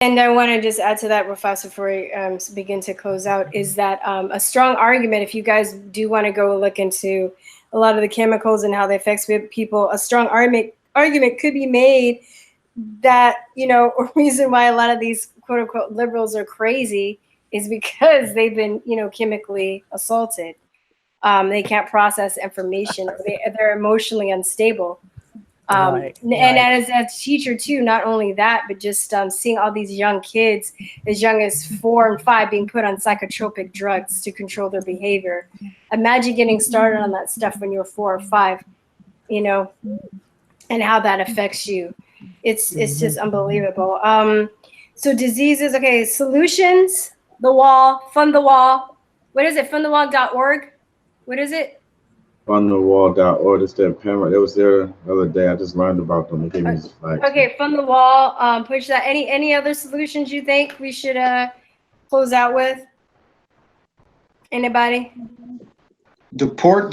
And I want to just add to that real fast before we begin to close out, is that a strong argument, if you guys do want to go look into a lot of the chemicals and how they affect people, a strong argument could be made that, a reason why a lot of these quote unquote liberals are crazy is because they've been, chemically assaulted. They can't process information. They're emotionally unstable. And as a teacher too, not only that, but just seeing all these young kids as young as 4 and 5 being put on psychotropic drugs to control their behavior. Imagine getting started on that stuff when you're 4 or 5, and how that affects you. It's just unbelievable. So diseases, okay, solutions, the wall, fund the wall. What is it? Fundthewall.org. What is it? Fundthewall.org. It's their parent. It was there the other day. I just learned about them. They gave me okay, Fund the Wall. Push that. Any other solutions you think we should close out with? Anybody? Deport.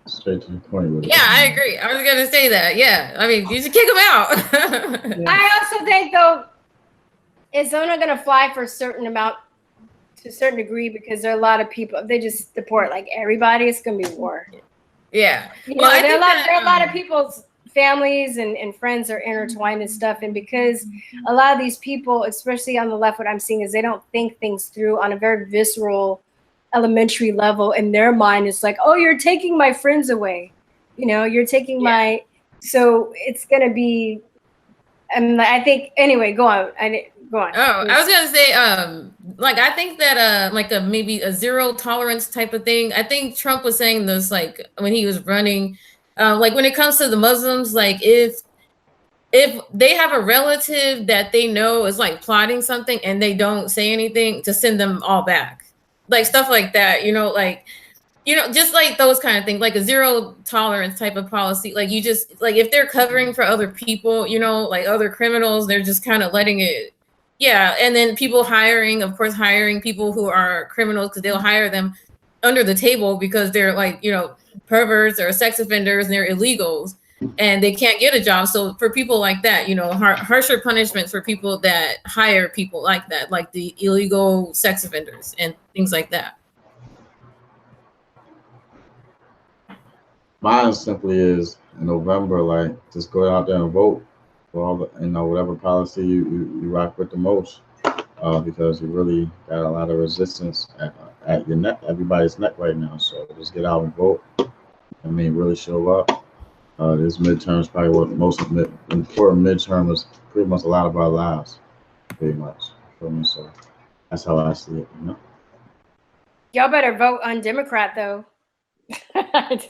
Straight to the point with it. Yeah, I agree. I was gonna say that. Yeah, I mean, you should kick them out. I also think though, it's only gonna fly for a certain amount. To a certain degree, because there are a lot of people, they just deport like everybody, it's gonna be war. Yeah. There are a lot of people's families and friends are intertwined and stuff. And because a lot of these people, especially on the left, what I'm seeing is they don't think things through on a very visceral, elementary level. In their mind, it's like, oh, you're taking my friends away. You're taking my, so it's gonna be, and I think, anyway, go on. Go on. Oh, I was gonna say, I think that maybe a zero tolerance type of thing. I think Trump was saying this when he was running, when it comes to the Muslims, if they have a relative that they know is plotting something and they don't say anything, to send them all back, stuff like that. Just those kind of things, like a zero tolerance type of policy. You just if they're covering for other people, other criminals, they're just kind of letting it. Yeah, and then people hiring people who are criminals, because they'll hire them under the table because they're perverts or sex offenders and they're illegals and they can't get a job. So for people like that, harsher punishments for people that hire people like that, like the illegal sex offenders and things like that. Mine simply is in November, just go out there and vote for all the, whatever policy you rock with the most, because you really got a lot of resistance at your neck, everybody's neck right now. So just get out and vote. Really show up. This midterm is probably what most important midterm is, pretty much a lot of our lives, pretty much. So that's how I see it. Y'all better vote on Democrat though.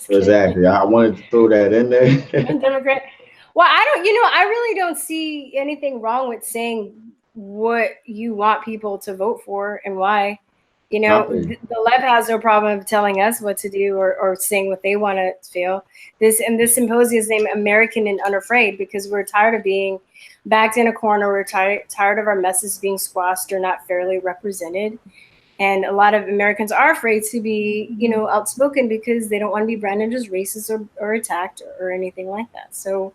Exactly. I wanted to throw that in there. Democrat. Well, I really don't see anything wrong with saying what you want people to vote for and why. The left has no problem telling us what to do or saying what they want to feel. This symposium is named American and Unafraid because we're tired of being backed in a corner. We're tired of our messes being squashed or not fairly represented. And a lot of Americans are afraid to be, outspoken because they don't want to be branded as racist or attacked or anything like that. So,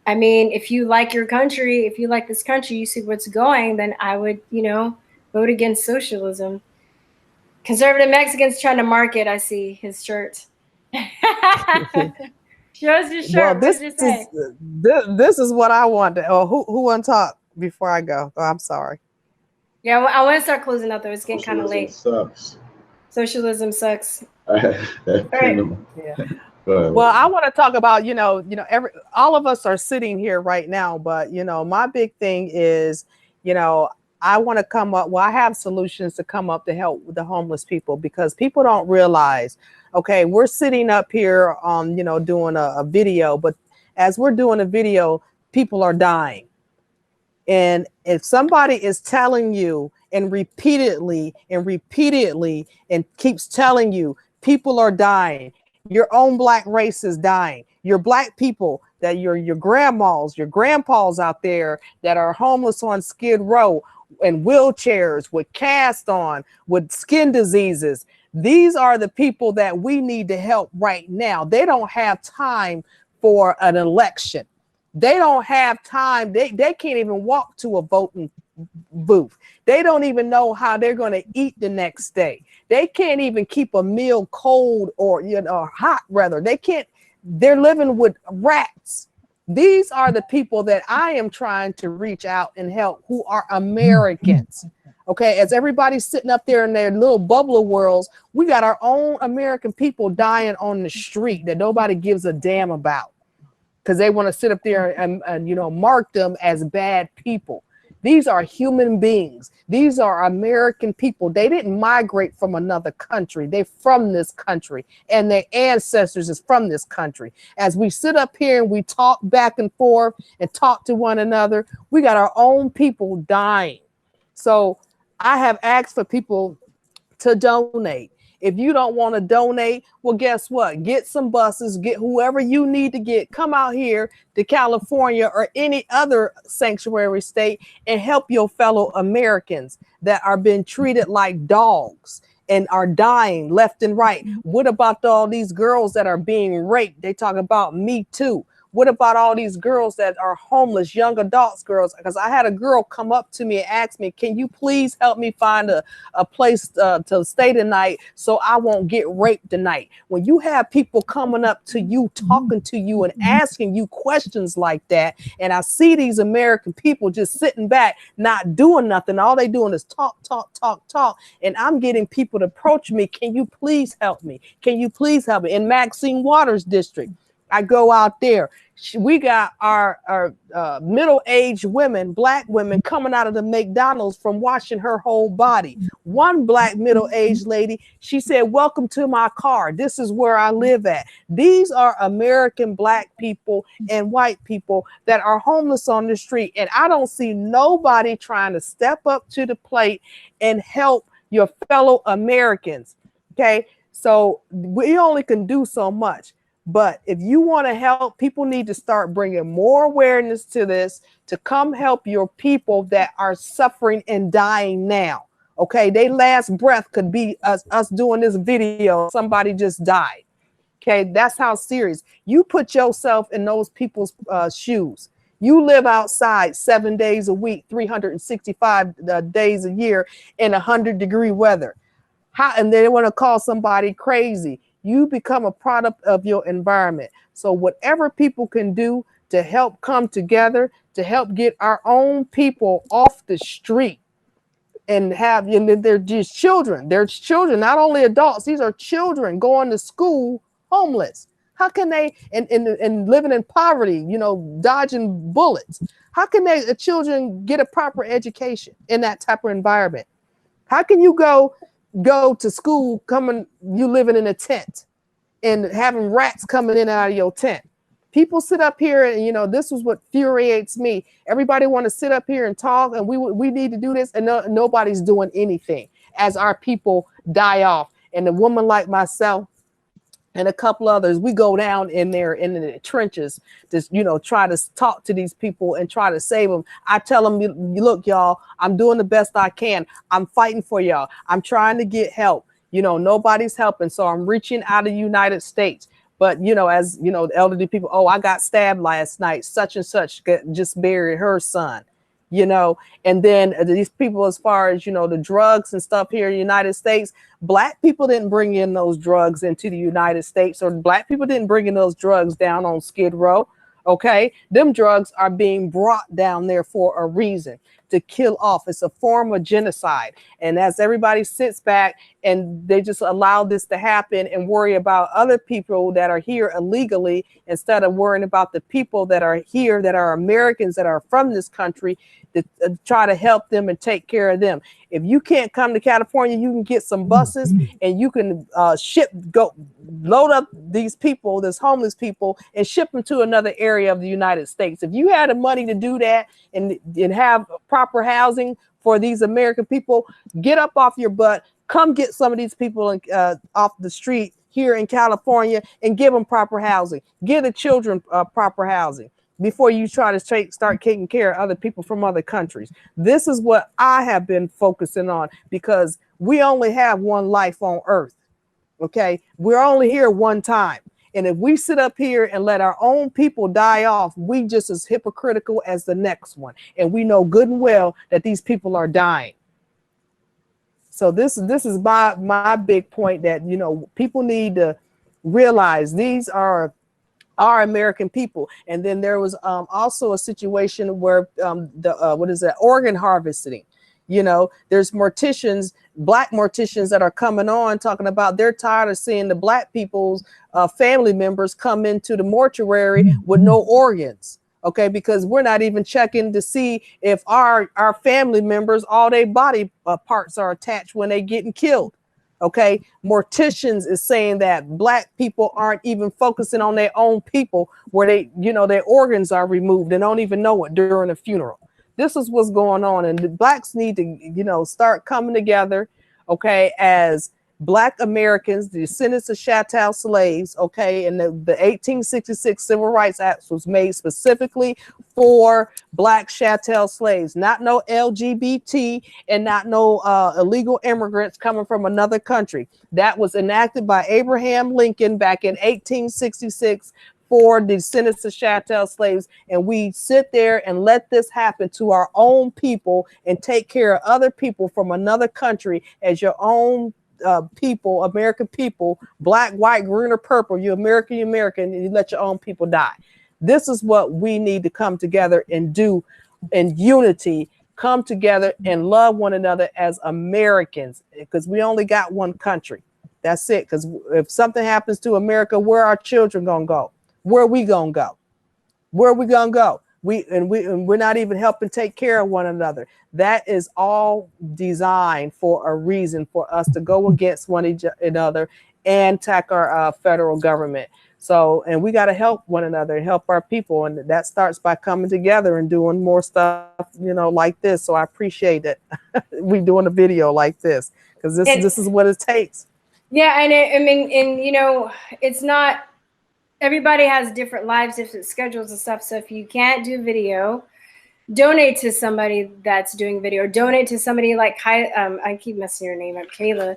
if you like your country, if you like this country, you see what's going, then I would, vote against socialism. Conservative Mexicans trying to market. I see his shirt. Shows your shirt. Well, this is what I want. Who want to talk before I go? Oh, I'm sorry. Yeah, I want to start closing out though. It's getting kind of late. Sucks. Socialism sucks. All right. Yeah. Well, I want to talk about, all of us are sitting here right now, but, my big thing is, I want to come up. Well, I have solutions to come up to help the homeless people, because people don't realize, okay, we're sitting up here on, doing a video, but as we're doing a video, people are dying. And if somebody is telling you and repeatedly and keeps telling you people are dying, your own Black race is dying, your Black people, that your grandmas, your grandpas out there that are homeless on Skid Row in wheelchairs with cast on, with skin diseases, these are the people that we need to help right now. They don't have time for an election. They don't have time. They can't even walk to a voting booth. They don't even know how they're going to eat the next day. They can't even keep a meal cold or, you know, hot rather. They can't. They're living with rats. These are the people that I am trying to reach out and help, who are Americans. Okay, as everybody's sitting up there in their little bubble of worlds, we got our own American people dying on the street that nobody gives a damn about, because they want to sit up there and you know, mark them as bad people. These are human beings. These are American people. They didn't migrate from another country. They're from this country, and their ancestors is from this country. As we sit up here and we talk back and forth and talk to one another, we got our own people dying. So I have asked for people to donate. If you don't want to donate, well, guess what? Get some buses, get whoever you need to get, come out here to California or any other sanctuary state and help your fellow Americans that are being treated like dogs and are dying left and right. What about all these girls that are being raped? They talk about Me Too. What about all these girls that are homeless, young adults, girls? Because I had a girl come up to me and ask me, can you please help me find a place to stay tonight so I won't get raped tonight? When you have people coming up to you, talking to you and asking you questions like that, and I see these American people just sitting back, not doing nothing. All they doing is talk, talk, talk, talk. And I'm getting people to approach me. Can you please help me? Can you please help me? In Maxine Waters district, I go out there. We got our middle-aged women, black women, coming out of the McDonald's from washing her whole body. One black middle-aged lady, she said, welcome to my car. This is where I live at. These are American black people and white people that are homeless on the street. And I don't see nobody trying to step up to the plate and help your fellow Americans. Okay, so we only can do so much. But if you want to help, people need to start bringing more awareness to this, to come help your people that are suffering and dying now. Okay, their last breath could be us doing this video. Somebody just died. Okay, that's how serious. You put yourself in those people's shoes. You live outside 7 days a week, 365 days a year in 100-degree weather. And they want to call somebody crazy. You become a product of your environment. So whatever people can do to help come together, to help get our own people off the street and have, you know, they're just children. They're children, not only adults. These are children going to school homeless. How can they, and living in poverty, you know, dodging bullets? How can the children get a proper education in that type of environment? How can you go to school, you living in a tent and having rats coming in and out of your tent? People sit up here and, you know, this is what infuriates me. Everybody want to sit up here and talk, and we need to do this, and nobody's doing anything as our people die off. And a woman like myself and a couple others, we go down in there in the trenches to, you know, try to talk to these people and try to save them. I tell them, look, y'all, I'm doing the best I can. I'm fighting for y'all. I'm trying to get help. You know, nobody's helping. So I'm reaching out of the United States. But, you know, as, you know, the elderly people, oh, I got stabbed last night. Such and such just buried her son. You know, and then these people, as far as, you know, the drugs and stuff here in the United States, black people didn't bring in those drugs into the United States, or black people didn't bring in those drugs down on Skid Row. Okay, them drugs are being brought down there for a reason, to kill off. It's a form of genocide. And as everybody sits back and they just allow this to happen and worry about other people that are here illegally, instead of worrying about the people that are here, that are Americans, that are from this country, to try to help them and take care of them. If you can't come to California, you can get some buses and you can load up these people, this homeless people, and ship them to another area of the United States. If you had the money to do that and have proper housing for these American people, get up off your butt, come get some of these people off the street here in California and give them proper housing. Give the children proper housing before you try to start taking care of other people from other countries. This is what I have been focusing on, because we only have one life on earth. Okay, we're only here one time. And if we sit up here and let our own people die off, we just as hypocritical as the next one. And we know good and well that these people are dying. So this is my big point, that, you know, people need to realize these are our American people. And then there was also a situation where organ harvesting. You know, there's morticians, Black morticians that are coming on talking about they're tired of seeing the Black people's family members come into the mortuary with no organs. Okay, because we're not even checking to see if our family members, all their body parts are attached when they getting killed. Okay, morticians is saying that Black people aren't even focusing on their own people, where they, you know, their organs are removed and don't even know it during a funeral. This is what's going on, and the Blacks need to, you know, start coming together, okay, as Black Americans, the descendants of chattel slaves, okay, and the 1866 Civil Rights Act was made specifically for Black chattel slaves, not no LGBT and not no illegal immigrants coming from another country. That was enacted by Abraham Lincoln back in 1866 for the descendants of chattel slaves, and we sit there and let this happen to our own people and take care of other people from another country as your own people, American people, Black, white, green, or purple. You American, and you let your own people die. This is what we need to come together and do in unity. Come together and love one another as Americans, because we only got one country. That's it. Because if something happens to America, where are our children gonna go? Where are we gonna go? Where are we gonna go? We're not even helping take care of one another. That is all designed for a reason, for us to go against one another and attack our federal government. So, and we got to help one another and help our people, and that starts by coming together and doing more stuff, you know, like this. So I appreciate it. We doing a video like this, because this is what it takes. Yeah, and you know, it's not. Everybody has different lives, different schedules and stuff. So if you can't do video, donate to somebody that's doing video. Donate to somebody like I keep messing your name up, Kaila.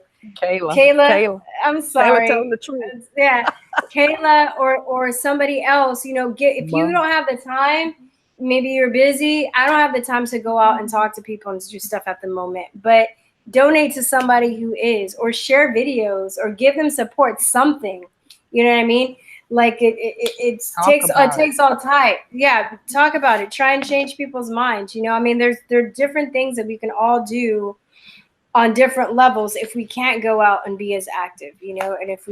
I'm sorry. Kaila telling the truth. Yeah, Kaila or somebody else. You know, if you don't have the time, maybe you're busy. I don't have the time to go out and talk to people and do stuff at the moment, but donate to somebody who is, or share videos, or give them support. Something, you know what I mean? Like it takes all time. Yeah, talk about it. Try and change people's minds. You know, I mean, there are different things that we can all do on different levels if we can't go out and be as active, you know, and if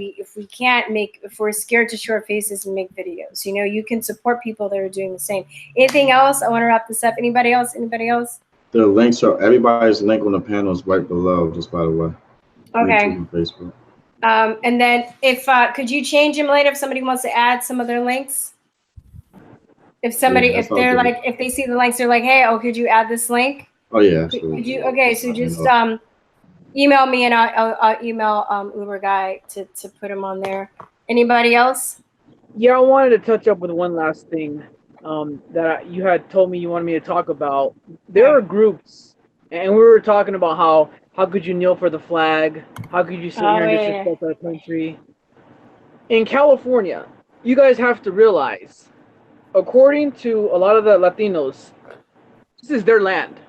we're scared to show our faces and make videos, you know, you can support people that are doing the same. Anything else? I want to wrap this up. Anybody else? The links are, everybody's link on the panel is right below, just by the way. Okay. YouTube and Facebook. And then if could you change them later if somebody wants to add some of their links? If they see the links, they're like, hey, could you add this link? Oh yeah. Could you? Okay, so just email me and I'll email Uber guy to put them on there. Anybody else? Yeah, I wanted to touch up with one last thing that you had told me you wanted me to talk about. There are groups, and we were talking about how could you kneel for the flag? How could you sit here and disrespect our country? In California, you guys have to realize, according to a lot of the Latinos, this is their land.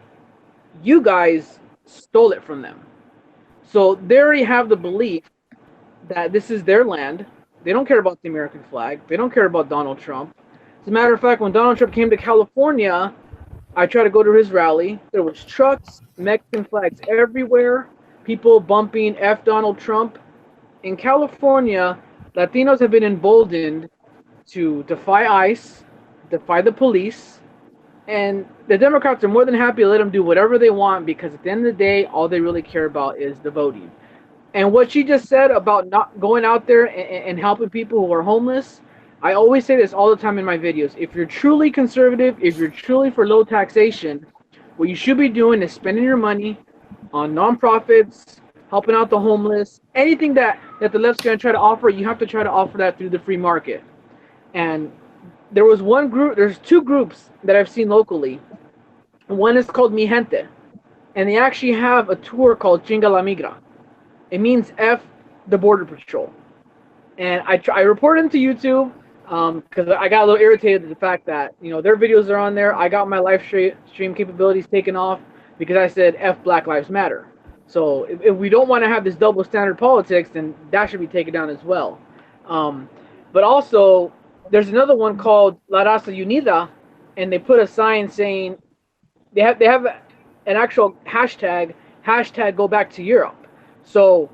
You guys stole it from them. So they already have the belief that this is their land. They don't care about the American flag. They don't care about Donald Trump. As a matter of fact, when Donald Trump came to California, I tried to go to his rally. There was trucks, Mexican flags everywhere, people bumping F Donald Trump. In California, Latinos have been emboldened to defy ICE, defy the police, and the Democrats are more than happy to let them do whatever they want, because at the end of the day, all they really care about is the voting. And what she just said about not going out there and helping people who are homeless, I always say this all the time in my videos. If you're truly conservative, if you're truly for low taxation, what you should be doing is spending your money on nonprofits, helping out the homeless, anything that the left's going to try to offer, you have to try to offer that through the free market. And there was one group, there's two groups that I've seen locally. One is called Mi Gente, and they actually have a tour called Chinga la Migra. It means F the Border Patrol. and I reported them to YouTube because I got a little irritated at the fact that their videos are on there. I got my live stream capabilities taken off because I said F Black Lives Matter. So if we don't want to have this double standard politics, then that should be taken down as well. But also, there's another one called La Raza Unida, and they put a sign saying they have an actual hashtag go back to Europe. So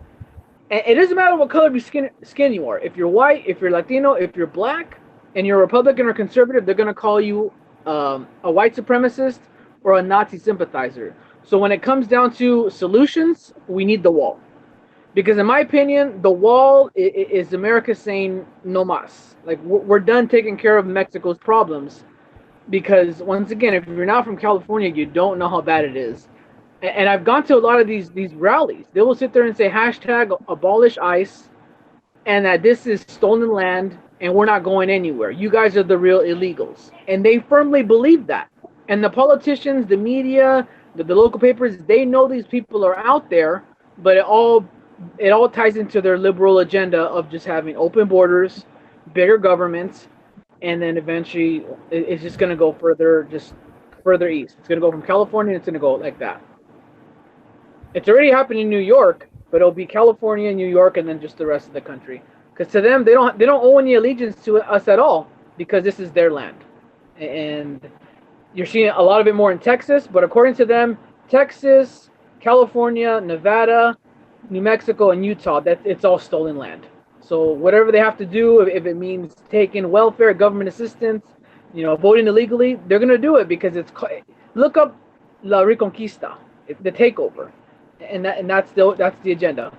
it doesn't matter what color of your skin you are. If you're white, if you're Latino, if you're black, and you're Republican or conservative, they're going to call you a white supremacist or a Nazi sympathizer. So when it comes down to solutions, we need the wall. Because in my opinion, the wall is America saying no mas. Like, we're done taking care of Mexico's problems. Because once again, if you're not from California, you don't know how bad it is. And I've gone to a lot of these rallies. They will sit there and say hashtag abolish ICE, and that this is stolen land and we're not going anywhere. You guys are the real illegals. And they firmly believe that. And the politicians, the media, the local papers, they know these people are out there, but it all ties into their liberal agenda of just having open borders, bigger governments, and then eventually it's just going to go further east. It's going to go from California, and it's going to go like that. It's already happened in New York, but it'll be California, New York, and then just the rest of the country. Because to them, they don't owe any allegiance to us at all, because this is their land. And you're seeing a lot of it more in Texas, but according to them, Texas, California, Nevada, New Mexico, and Utah, it's all stolen land. So whatever they have to do, if it means taking welfare, government assistance, voting illegally, they're going to do it because look up La Reconquista, the takeover. And that's the agenda.